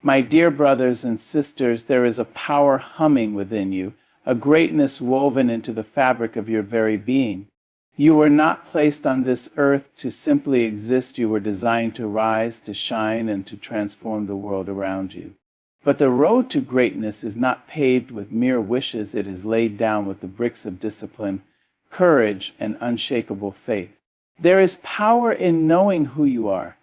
My dear brothers and sisters, there is a power humming within you, a greatness woven into the fabric of your very being. You were not placed on this earth to simply exist. You were designed to rise, to shine, and to transform the world around you. But the road to greatness is not paved with mere wishes. It is laid down with the bricks of discipline, courage, and unshakable faith. There is power in knowing who you are.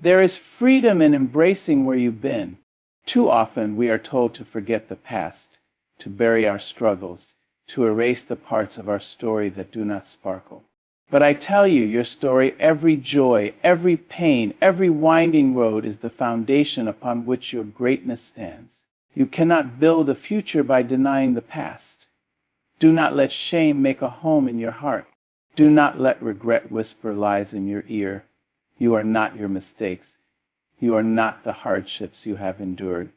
There is freedom in embracing where you've been. Too often we are told to forget the past, to bury our struggles, to erase the parts of our story that do not sparkle. But I tell you, your story, every joy, every pain, every winding road is the foundation upon which your greatness stands. You cannot build a future by denying the past. Do not let shame make a home in your heart. Do not let regret whisper lies in your ear. You are not your mistakes. You are not the hardships you have endured.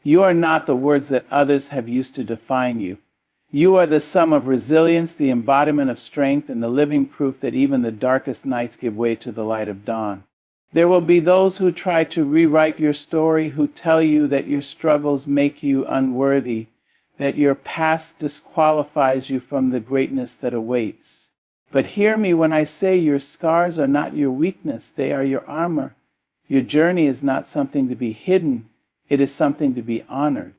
You are not the words that others have used to define you. You are the sum of resilience, the embodiment of strength, and the living proof that even the darkest nights give way to the light of dawn. There will be those who try to rewrite your story, who tell you that your struggles make you unworthy, that your past disqualifies you from the greatness that awaits. But hear me when I say your scars are not your weakness, they are your armor. Your journey is not something to be hidden, it is something to be honored.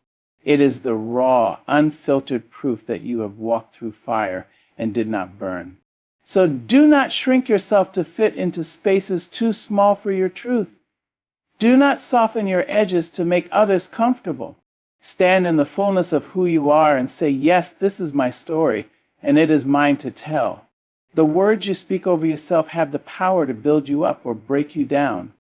It is the raw, unfiltered proof that you have walked through fire and did not burn. So do not shrink yourself to fit into spaces too small for your truth. Do not soften your edges to make others comfortable. Stand in the fullness of who you are and say, yes, this is my story, and it is mine to tell. The words you speak over yourself have the power to build you up or break you down.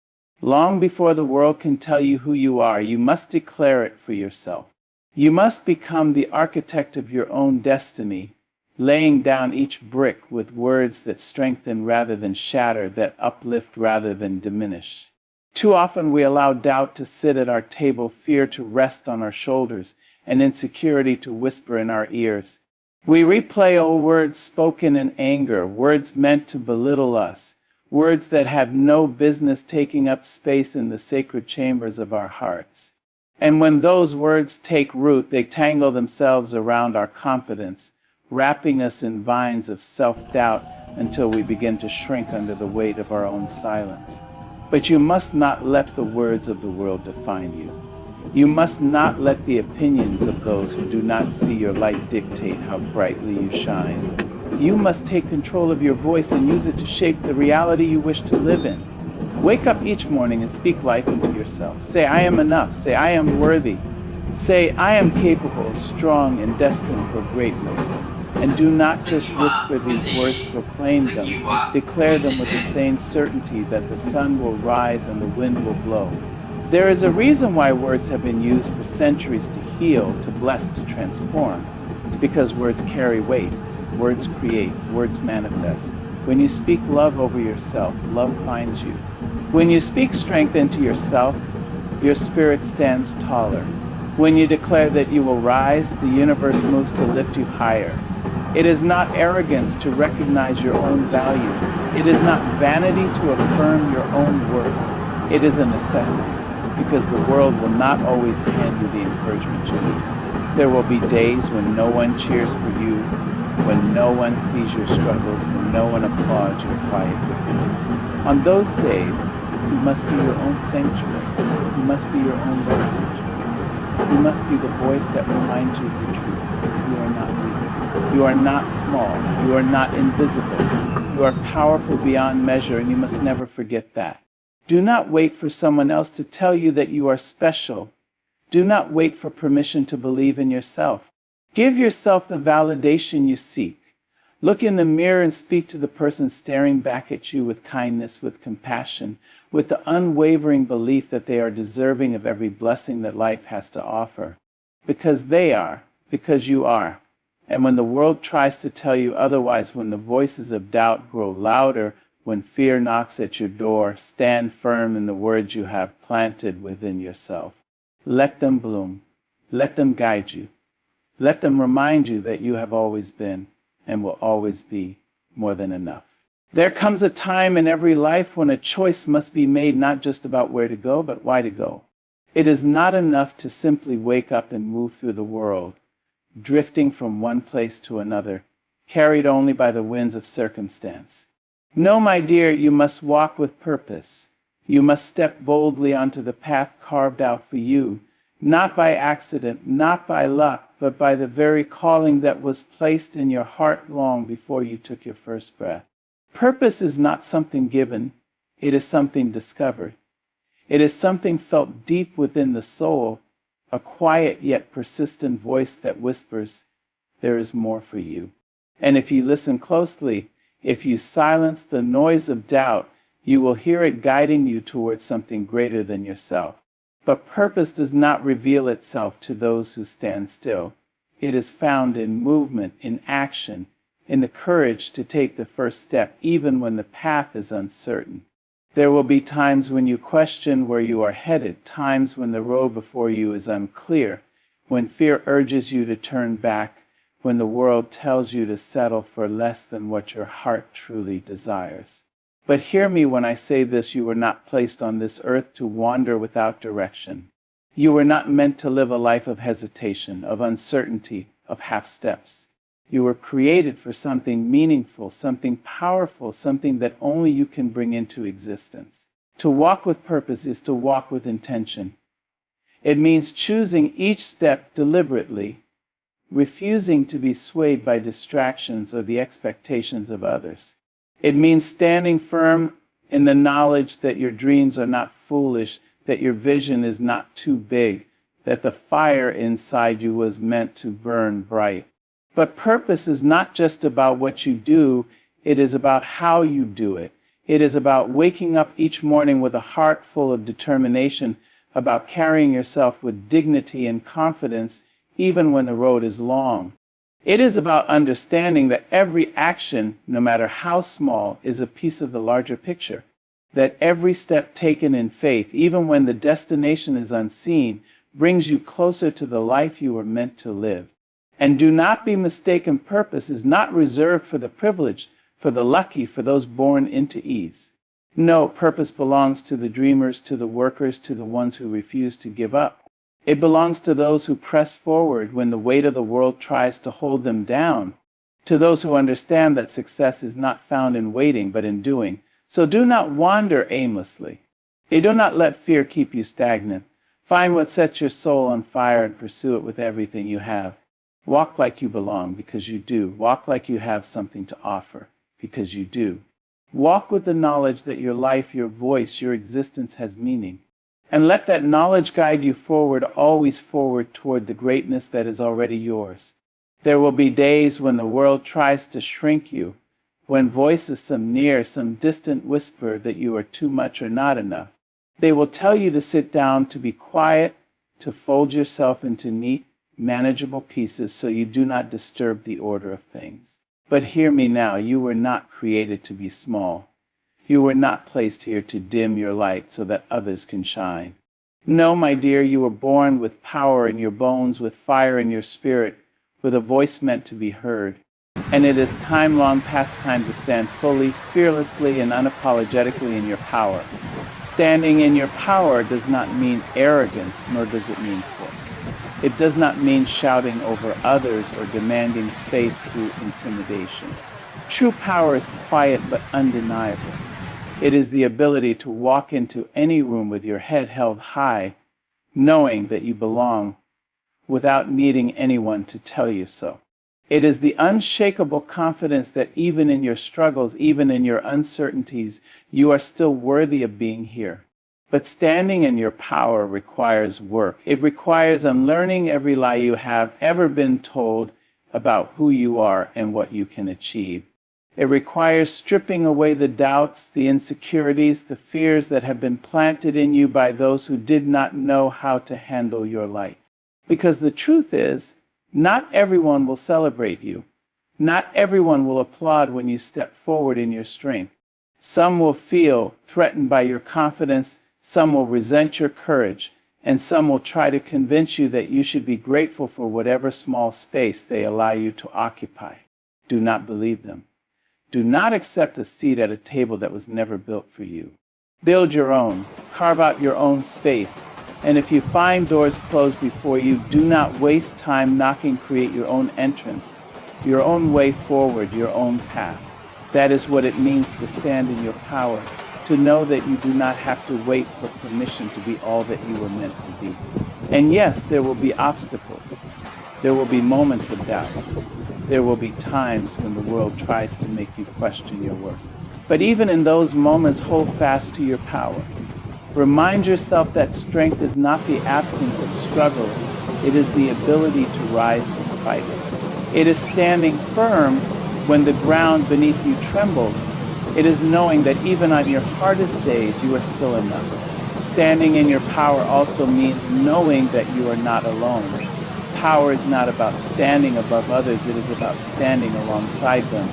Long before the world can tell you who you are, you must declare it for yourself. You must become the architect of your own destiny, laying down each brick with words that strengthen rather than shatter, that uplift rather than diminish. Too often we allow doubt to sit at our table, fear to rest on our shoulders, and insecurity to whisper in our ears. We replay old words spoken in anger, words meant to belittle us, words that have no business taking up space in the sacred chambers of our hearts. And when those words take root, they tangle themselves around our confidence, wrapping us in vines of self-doubt until we begin to shrink under the weight of our own silence. But you must not let the words of the world define you. You must not let the opinions of those who do not see your light dictate how brightly you shine. You must take control of your voice and use it to shape the reality you wish to live in. Wake up each morning and speak life into yourself. Say, I am enough. Say, I am worthy. Say, I am capable, strong, and destined for greatness. And do not just whisper these words, proclaim them. Declare them with the same certainty that the sun will rise and the wind will blow. There is a reason why words have been used for centuries to heal, to bless, to transform. Because words carry weight. Words create. Words manifest. When you speak love over yourself, love finds you. When you speak strength into yourself, your spirit stands taller. When you declare that you will rise, the universe moves to lift you higher. It is not arrogance to recognize your own value. It is not vanity to affirm your own worth. It is a necessity, because the world will not always hand you the encouragement you need. There will be days when no one cheers for you, when no one sees your struggles, when no one applauds your quiet victories. On those days, you must be your own sanctuary. You must be your own refuge. You must be the voice that reminds you of the truth. You are not weak. You are not small. You are not invisible. You are powerful beyond measure, and you must never forget that. Do not wait for someone else to tell you that you are special. Do not wait for permission to believe in yourself. Give yourself the validation you seek. Look in the mirror and speak to the person staring back at you with kindness, with compassion, with the unwavering belief that they are deserving of every blessing that life has to offer. Because they are, because you are. And when the world tries to tell you otherwise, when the voices of doubt grow louder, when fear knocks at your door, stand firm in the words you have planted within yourself. Let them bloom. Let them guide you. Let them remind you that you have always been and will always be more than enough. There comes a time in every life when a choice must be made, not just about where to go, but why to go. It is not enough to simply wake up and move through the world, drifting from one place to another, carried only by the winds of circumstance. No, my dear, you must walk with purpose. You must step boldly onto the path carved out for you, not by accident, not by luck, but by the very calling that was placed in your heart long before you took your first breath. Purpose is not something given, it is something discovered. It is something felt deep within the soul, a quiet yet persistent voice that whispers, there is more for you. And if you listen closely, if you silence the noise of doubt, you will hear it guiding you towards something greater than yourself. But purpose does not reveal itself to those who stand still. It is found in movement, in action, in the courage to take the first step, even when the path is uncertain. There will be times when you question where you are headed, times when the road before you is unclear, when fear urges you to turn back, when the world tells you to settle for less than what your heart truly desires. But hear me when I say this, you were not placed on this earth to wander without direction. You were not meant to live a life of hesitation, of uncertainty, of half steps. You were created for something meaningful, something powerful, something that only you can bring into existence. To walk with purpose is to walk with intention. It means choosing each step deliberately, refusing to be swayed by distractions or the expectations of others. It means standing firm in the knowledge that your dreams are not foolish, that your vision is not too big, that the fire inside you was meant to burn bright. But purpose is not just about what you do, it is about how you do it. It is about waking up each morning with a heart full of determination, about carrying yourself with dignity and confidence, even when the road is long. It is about understanding that every action, no matter how small, is a piece of the larger picture. That every step taken in faith, even when the destination is unseen, brings you closer to the life you were meant to live. And do not be mistaken, purpose is not reserved for the privileged, for the lucky, for those born into ease. No, purpose belongs to the dreamers, to the workers, to the ones who refuse to give up. It belongs to those who press forward when the weight of the world tries to hold them down, to those who understand that success is not found in waiting, but in doing. So do not wander aimlessly. Do not let fear keep you stagnant. Find what sets your soul on fire and pursue it with everything you have. Walk like you belong, because you do. Walk like you have something to offer, because you do. Walk with the knowledge that your life, your voice, your existence has meaning. And let that knowledge guide you forward, always forward toward the greatness that is already yours. There will be days when the world tries to shrink you, when voices, some near, some distant whisper that you are too much or not enough. They will tell you to sit down, to be quiet, to fold yourself into neat, manageable pieces so you do not disturb the order of things. But hear me now, you were not created to be small. You were not placed here to dim your light so that others can shine. No, my dear, you were born with power in your bones, with fire in your spirit, with a voice meant to be heard. And it is time long past time to stand fully, fearlessly, and unapologetically in your power. Standing in your power does not mean arrogance, nor does it mean force. It does not mean shouting over others or demanding space through intimidation. True power is quiet but undeniable. It is the ability to walk into any room with your head held high, knowing that you belong, without needing anyone to tell you so. It is the unshakable confidence that even in your struggles, even in your uncertainties, you are still worthy of being here. But standing in your power requires work. It requires unlearning every lie you have ever been told about who you are and what you can achieve. It requires stripping away the doubts, the insecurities, the fears that have been planted in you by those who did not know how to handle your light. Because the truth is, not everyone will celebrate you. Not everyone will applaud when you step forward in your strength. Some will feel threatened by your confidence, some will resent your courage, and some will try to convince you that you should be grateful for whatever small space they allow you to occupy. Do not believe them. Do not accept a seat at a table that was never built for you. Build your own, carve out your own space, And if you find doors closed before you, do not waste time knocking. Create your own entrance, your own way forward, your own path. That is what it means to stand in your power, to know that you do not have to wait for permission to be all that you were meant to be. And yes, there will be obstacles. There will be moments of doubt. There will be times when the world tries to make you question your worth. But even in those moments, hold fast to your power. Remind yourself that strength is not the absence of struggle. It is the ability to rise despite it. It is standing firm when the ground beneath you trembles. It is knowing that even on your hardest days, you are still enough. Standing in your power also means knowing that you are not alone. Power is not about standing above others. It is about standing alongside them.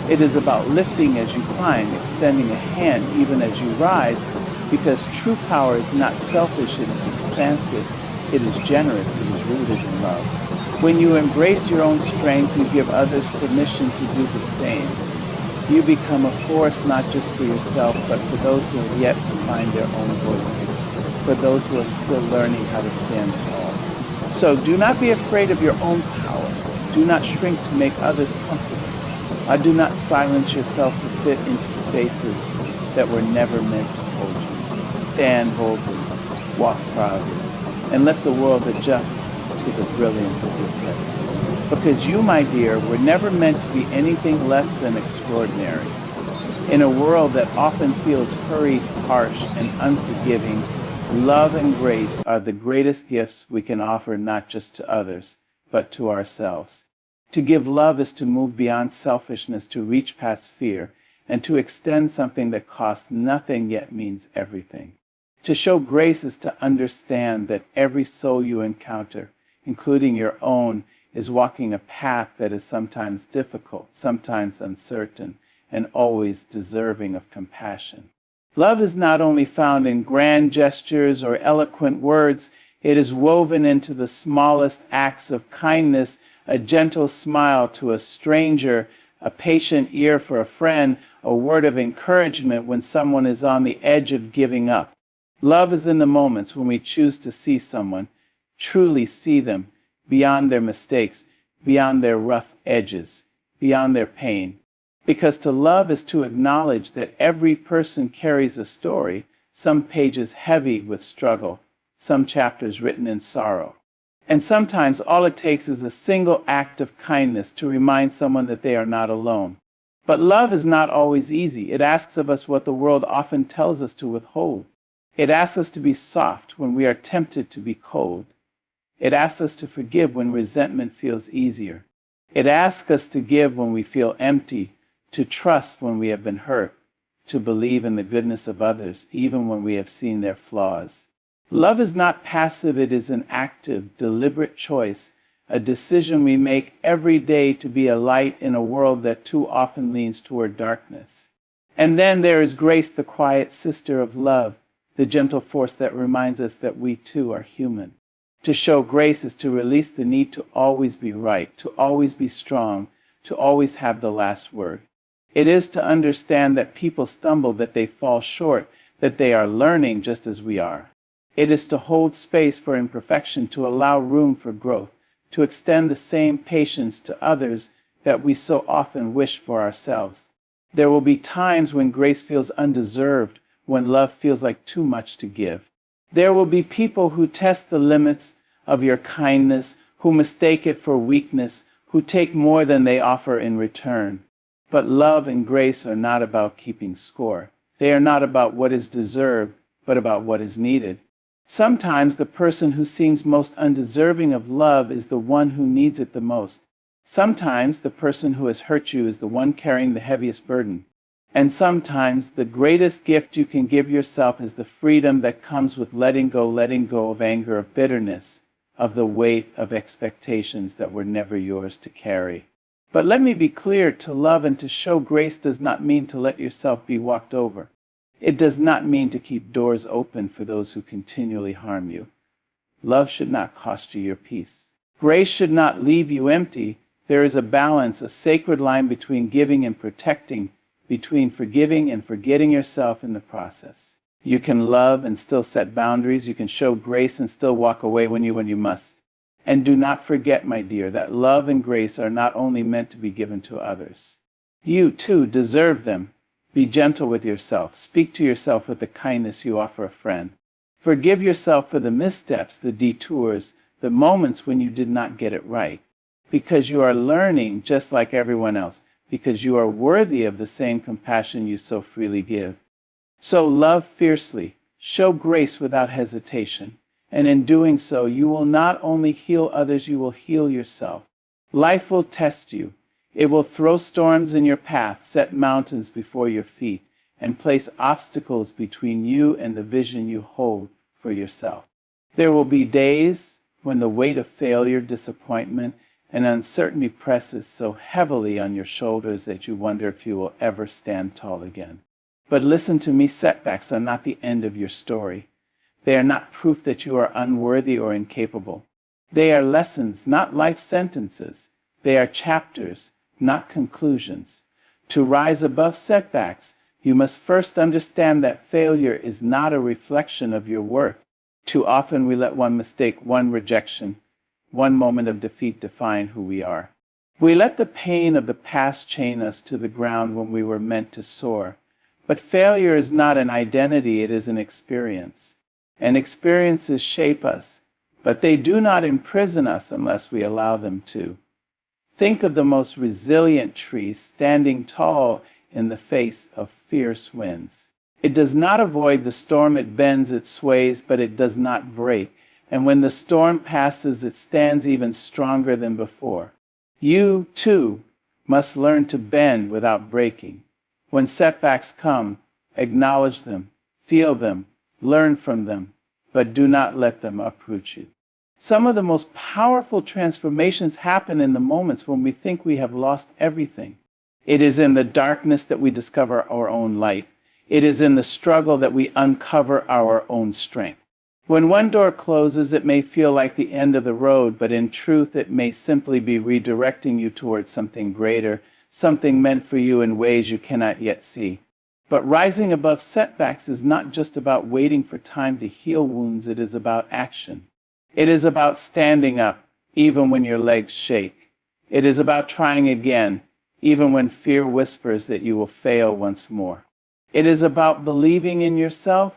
It is about lifting as you climb, extending a hand even as you rise, because true power is not selfish, it is expansive, it is generous, it is rooted in love. When you embrace your own strength, you give others permission to do the same. You become a force not just for yourself, but for those who have yet to find their own voices, for those who are still learning how to stand tall. So do not be afraid of your own power. Do not shrink to make others comfortable. Do not silence yourself to fit into spaces that were never meant to hold you. Stand boldly, walk proudly, and let the world adjust to the brilliance of your presence. Because you, my dear, were never meant to be anything less than extraordinary. In a world that often feels hurried, harsh, and unforgiving, love and grace are the greatest gifts we can offer not just to others, but to ourselves. To give love is to move beyond selfishness, to reach past fear, and to extend something that costs nothing yet means everything. To show grace is to understand that every soul you encounter, including your own, is walking a path that is sometimes difficult, sometimes uncertain, and always deserving of compassion. Love is not only found in grand gestures or eloquent words, it is woven into the smallest acts of kindness, a gentle smile to a stranger, a patient ear for a friend, a word of encouragement when someone is on the edge of giving up. Love is in the moments when we choose to see someone, truly see them, beyond their mistakes, beyond their rough edges, beyond their pain. Because to love is to acknowledge that every person carries a story, some pages heavy with struggle, some chapters written in sorrow. And sometimes all it takes is a single act of kindness to remind someone that they are not alone. But love is not always easy. It asks of us what the world often tells us to withhold. It asks us to be soft when we are tempted to be cold. It asks us to forgive when resentment feels easier. It asks us to give when we feel empty, to trust when we have been hurt, to believe in the goodness of others, even when we have seen their flaws. Love is not passive, it is an active, deliberate choice, a decision we make every day to be a light in a world that too often leans toward darkness. And then there is grace, the quiet sister of love, the gentle force that reminds us that we too are human. To show grace is to release the need to always be right, to always be strong, to always have the last word. It is to understand that people stumble, that they fall short, that they are learning just as we are. It is to hold space for imperfection, to allow room for growth, to extend the same patience to others that we so often wish for ourselves. There will be times when grace feels undeserved, when love feels like too much to give. There will be people who test the limits of your kindness, who mistake it for weakness, who take more than they offer in return. But love and grace are not about keeping score. They are not about what is deserved, but about what is needed. Sometimes the person who seems most undeserving of love is the one who needs it the most. Sometimes the person who has hurt you is the one carrying the heaviest burden. And sometimes the greatest gift you can give yourself is the freedom that comes with letting go of anger, of bitterness, of the weight of expectations that were never yours to carry. But let me be clear, to love and to show grace does not mean to let yourself be walked over. It does not mean to keep doors open for those who continually harm you. Love should not cost you your peace. Grace should not leave you empty. There is a balance, a sacred line between giving and protecting, between forgiving and forgetting yourself in the process. You can love and still set boundaries. You can show grace and still walk away when you must. And do not forget, my dear, that love and grace are not only meant to be given to others. You, too, deserve them. Be gentle with yourself. Speak to yourself with the kindness you offer a friend. Forgive yourself for the missteps, the detours, the moments when you did not get it right. Because you are learning just like everyone else. Because you are worthy of the same compassion you so freely give. So love fiercely. Show grace without hesitation. And in doing so, you will not only heal others, you will heal yourself. Life will test you. It will throw storms in your path, set mountains before your feet, and place obstacles between you and the vision you hold for yourself. There will be days when the weight of failure, disappointment, and uncertainty presses so heavily on your shoulders that you wonder if you will ever stand tall again. But listen to me, setbacks are not the end of your story. They are not proof that you are unworthy or incapable. They are lessons, not life sentences. They are chapters, not conclusions. To rise above setbacks, you must first understand that failure is not a reflection of your worth. Too often we let one mistake, one rejection, one moment of defeat define who we are. We let the pain of the past chain us to the ground when we were meant to soar. But failure is not an identity, it is an experience. And experiences shape us, but they do not imprison us unless we allow them to. Think of the most resilient tree standing tall in the face of fierce winds. It does not avoid the storm, it bends, it sways, but it does not break. And when the storm passes, it stands even stronger than before. You, too, must learn to bend without breaking. When setbacks come, acknowledge them, feel them, learn from them, but do not let them uproot you. Some of the most powerful transformations happen in the moments when we think we have lost everything. It is in the darkness that we discover our own light. It is in the struggle that we uncover our own strength. When one door closes, it may feel like the end of the road, but in truth, it may simply be redirecting you towards something greater, something meant for you in ways you cannot yet see. But rising above setbacks is not just about waiting for time to heal wounds, it is about action. It is about standing up, even when your legs shake. It is about trying again, even when fear whispers that you will fail once more. It is about believing in yourself,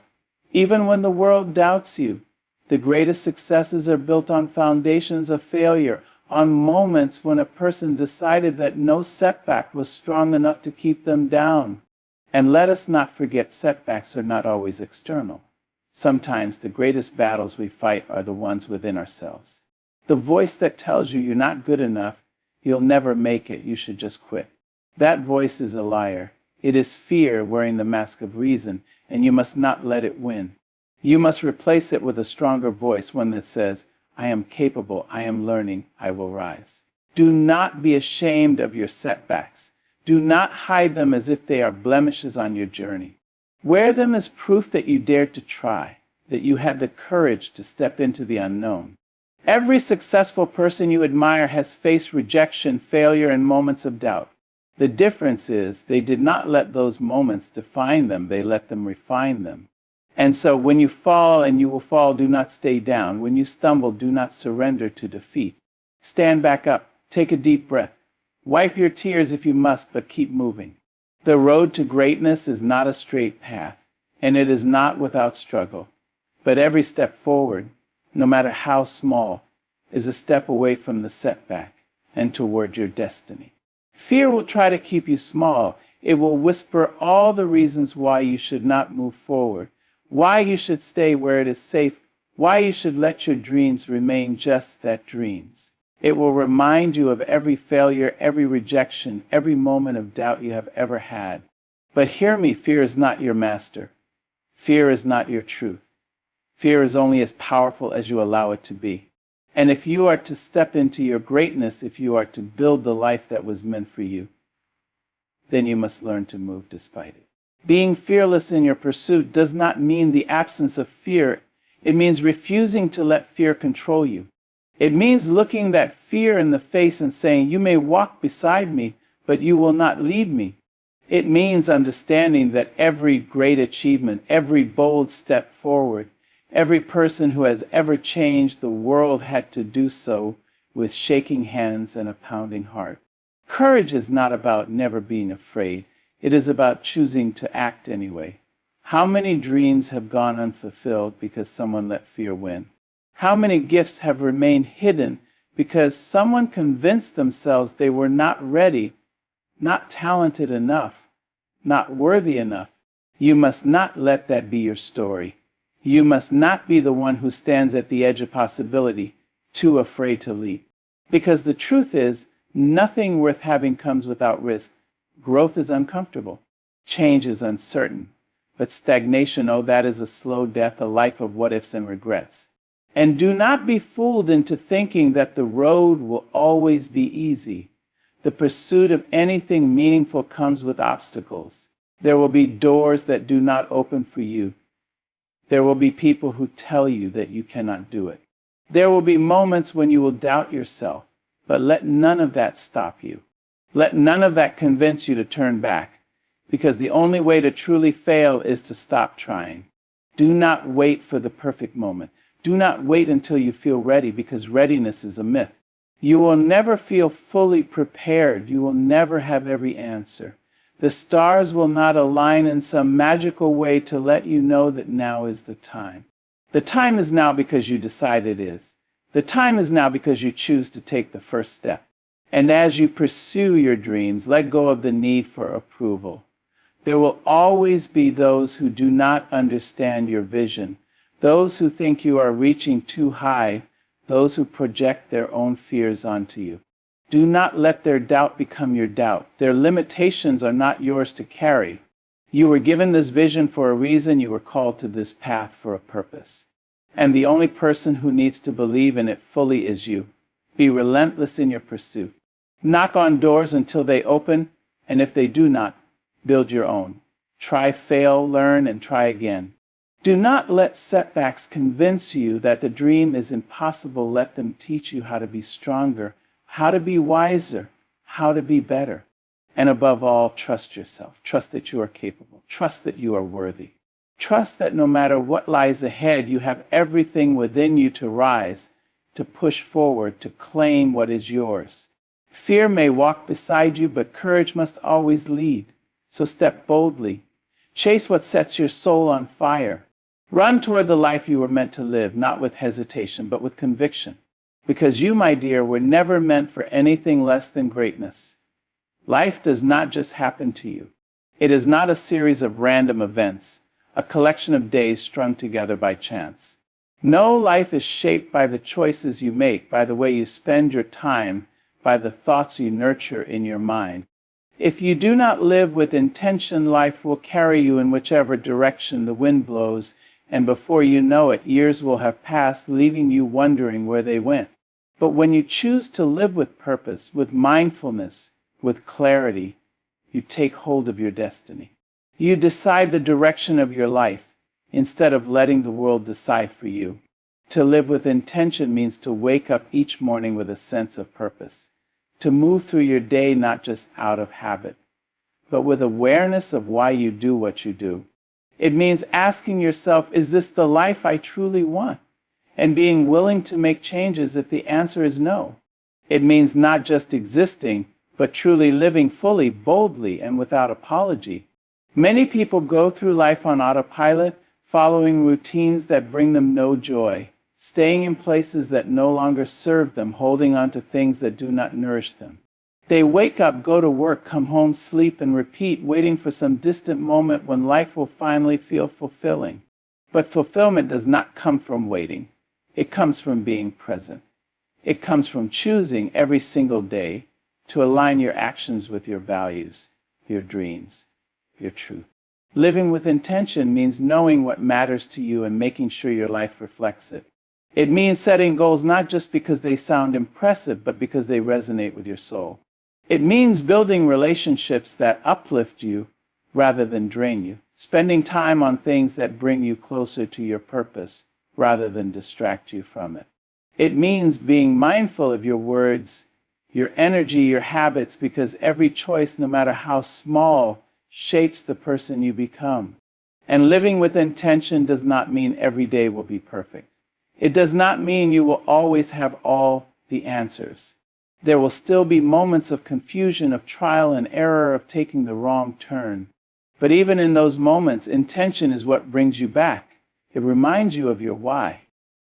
even when the world doubts you. The greatest successes are built on foundations of failure, on moments when a person decided that no setback was strong enough to keep them down. And let us not forget, setbacks are not always external. Sometimes the greatest battles we fight are the ones within ourselves. The voice that tells you you're not good enough, you'll never make it, you should just quit. That voice is a liar. It is fear wearing the mask of reason, and you must not let it win. You must replace it with a stronger voice, one that says, I am capable, I am learning, I will rise. Do not be ashamed of your setbacks. Do not hide them as if they are blemishes on your journey. Wear them as proof that you dared to try, that you had the courage to step into the unknown. Every successful person you admire has faced rejection, failure, and moments of doubt. The difference is they did not let those moments define them, they let them refine them. And so when you fall, and you will fall, do not stay down. When you stumble, do not surrender to defeat. Stand back up, take a deep breath. Wipe your tears if you must, but keep moving. The road to greatness is not a straight path, and it is not without struggle. But every step forward, no matter how small, is a step away from the setback and toward your destiny. Fear will try to keep you small. It will whisper all the reasons why you should not move forward, why you should stay where it is safe, why you should let your dreams remain just that, dreams. It will remind you of every failure, every rejection, every moment of doubt you have ever had. But hear me, fear is not your master. Fear is not your truth. Fear is only as powerful as you allow it to be. And if you are to step into your greatness, if you are to build the life that was meant for you, then you must learn to move despite it. Being fearless in your pursuit does not mean the absence of fear. It means refusing to let fear control you. It means looking that fear in the face and saying, you may walk beside me, but you will not lead me. It means understanding that every great achievement, every bold step forward, every person who has ever changed the world had to do so with shaking hands and a pounding heart. Courage is not about never being afraid. It is about choosing to act anyway. How many dreams have gone unfulfilled because someone let fear win? How many gifts have remained hidden because someone convinced themselves they were not ready, not talented enough, not worthy enough? You must not let that be your story. You must not be the one who stands at the edge of possibility, too afraid to leap. Because the truth is, nothing worth having comes without risk. Growth is uncomfortable. Change is uncertain. But stagnation, oh, that is a slow death, a life of what-ifs and regrets. And do not be fooled into thinking that the road will always be easy. The pursuit of anything meaningful comes with obstacles. There will be doors that do not open for you. There will be people who tell you that you cannot do it. There will be moments when you will doubt yourself, but let none of that stop you. Let none of that convince you to turn back, because the only way to truly fail is to stop trying. Do not wait for the perfect moment. Do not wait until you feel ready, because readiness is a myth. You will never feel fully prepared. You will never have every answer. The stars will not align in some magical way to let you know that now is the time. The time is now because you decide it is. The time is now because you choose to take the first step. And as you pursue your dreams, let go of the need for approval. There will always be those who do not understand your vision, those who think you are reaching too high, those who project their own fears onto you. Do not let their doubt become your doubt. Their limitations are not yours to carry. You were given this vision for a reason. You were called to this path for a purpose. And the only person who needs to believe in it fully is you. Be relentless in your pursuit. Knock on doors until they open, and if they do not, build your own. Try, fail, learn, and try again. Do not let setbacks convince you that the dream is impossible. Let them teach you how to be stronger, how to be wiser, how to be better. And above all, trust yourself. Trust that you are capable. Trust that you are worthy. Trust that no matter what lies ahead, you have everything within you to rise, to push forward, to claim what is yours. Fear may walk beside you, but courage must always lead. So step boldly. Chase what sets your soul on fire. Run toward the life you were meant to live, not with hesitation, but with conviction. Because you, my dear, were never meant for anything less than greatness. Life does not just happen to you. It is not a series of random events, a collection of days strung together by chance. No, life is shaped by the choices you make, by the way you spend your time, by the thoughts you nurture in your mind. If you do not live with intention, life will carry you in whichever direction the wind blows, and before you know it, years will have passed, leaving you wondering where they went. But when you choose to live with purpose, with mindfulness, with clarity, you take hold of your destiny. You decide the direction of your life instead of letting the world decide for you. To live with intention means to wake up each morning with a sense of purpose, to move through your day not just out of habit, but with awareness of why you do what you do. It means asking yourself, is this the life I truly want? And being willing to make changes if the answer is no. It means not just existing, but truly living fully, boldly, and without apology. Many people go through life on autopilot, following routines that bring them no joy, staying in places that no longer serve them, holding on to things that do not nourish them. They wake up, go to work, come home, sleep, and repeat, waiting for some distant moment when life will finally feel fulfilling. But fulfillment does not come from waiting. It comes from being present. It comes from choosing every single day to align your actions with your values, your dreams, your truth. Living with intention means knowing what matters to you and making sure your life reflects it. It means setting goals not just because they sound impressive, but because they resonate with your soul. It means building relationships that uplift you rather than drain you, spending time on things that bring you closer to your purpose rather than distract you from it. It means being mindful of your words, your energy, your habits, because every choice, no matter how small, shapes the person you become. And living with intention does not mean every day will be perfect. It does not mean you will always have all the answers. There will still be moments of confusion, of trial and error, of taking the wrong turn. But even in those moments, intention is what brings you back. It reminds you of your why.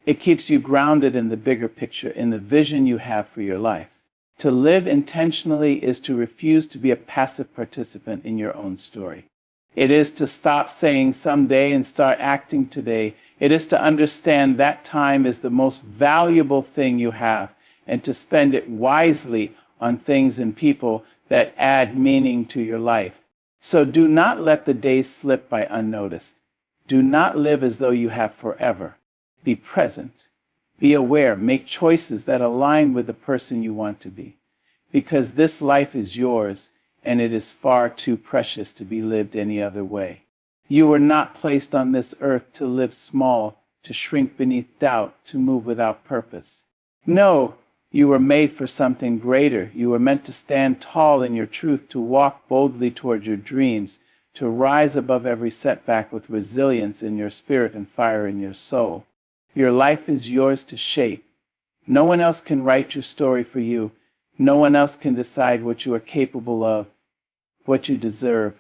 It keeps you grounded in the bigger picture, in the vision you have for your life. To live intentionally is to refuse to be a passive participant in your own story. It is to stop saying someday and start acting today. It is to understand that time is the most valuable thing you have, and to spend it wisely on things and people that add meaning to your life. So do not let the days slip by unnoticed. Do not live as though you have forever. Be present. Be aware. Make choices that align with the person you want to be. Because this life is yours, and it is far too precious to be lived any other way. You were not placed on this earth to live small, to shrink beneath doubt, to move without purpose. No, you were made for something greater. You were meant to stand tall in your truth, to walk boldly toward your dreams, to rise above every setback with resilience in your spirit and fire in your soul. Your life is yours to shape. No one else can write your story for you. No one else can decide what you are capable of, what you deserve,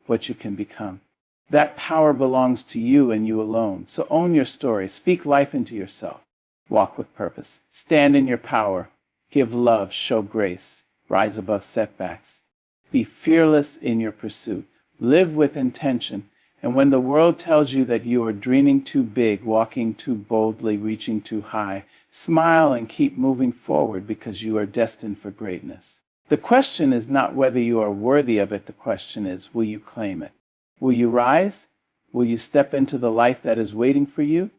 what you can become. That power belongs to you and you alone. So own your story. Speak life into yourself. Walk with purpose. Stand in your power. Give love. Show grace. Rise above setbacks. Be fearless in your pursuit. Live with intention. And when the world tells you that you are dreaming too big, walking too boldly, reaching too high, smile and keep moving forward, because you are destined for greatness. The question is not whether you are worthy of it. The question is, will you claim it? Will you rise? Will you step into the life that is waiting for you?